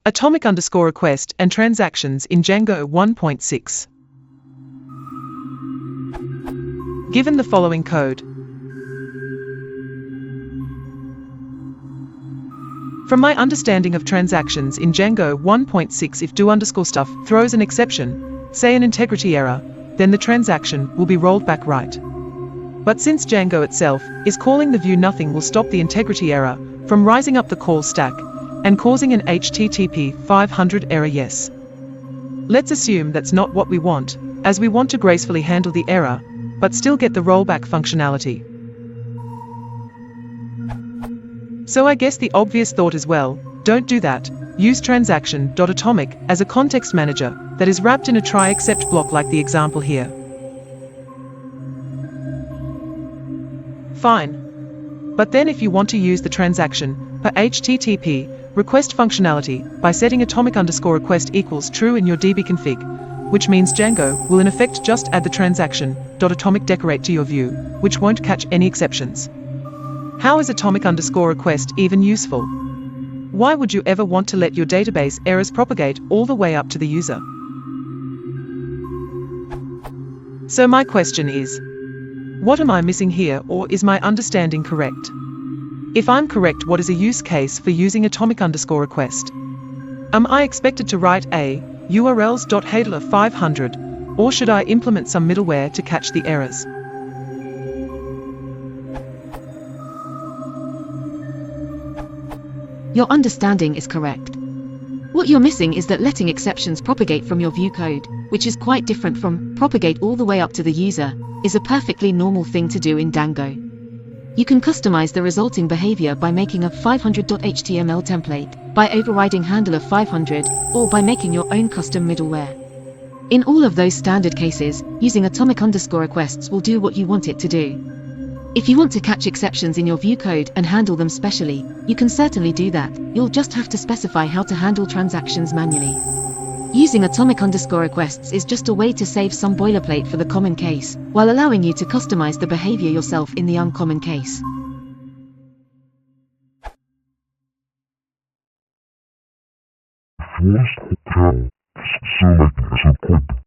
atomic underscore request and transactions in Django 1.6. Given the following code. From my understanding of transactions in Django 1.6, if do underscore stuff throws an exception, say an integrity error, then the transaction will be rolled back right. But since Django itself is calling the view, nothing will stop the integrity error from rising up the call stack and causing an HTTP 500 error. Yes. Let's assume that's not what we want, as we want to gracefully handle the error, but still get the rollback functionality. So I guess the obvious thought is, well, don't do that. Use transaction.atomic as a context manager that is wrapped in a try except block like the example here. Fine. But then if you want to use the transaction per HTTP request functionality by setting atomic underscore request equals true in your DB config, which means Django will in effect just add the transaction.atomic decorate to your view, which won't catch any exceptions. How is atomic underscore request even useful? Why would you ever want to let your database errors propagate all the way up to the user? So my question is, what am I missing here, or is my understanding correct? If I'm correct, what is a use case for using atomic underscore request? Am I expected to write a urls.handler 500, or should I implement some middleware to catch the errors? Your understanding is correct. What you're missing is that letting exceptions propagate from your view code, which is quite different from propagate all the way up to the user, is a perfectly normal thing to do in Django. You can customize the resulting behavior by making a 500.html template, by overriding handler 500, or by making your own custom middleware. In all of those standard cases, using atomic underscore requests will do what you want it to do. If you want to catch exceptions in your view code and handle them specially, you can certainly do that. You'll just have to specify how to handle transactions manually. Using atomic underscore requests is just a way to save some boilerplate for the common case, while allowing you to customize the behavior yourself in the uncommon case. If you want to tell, so like, so good.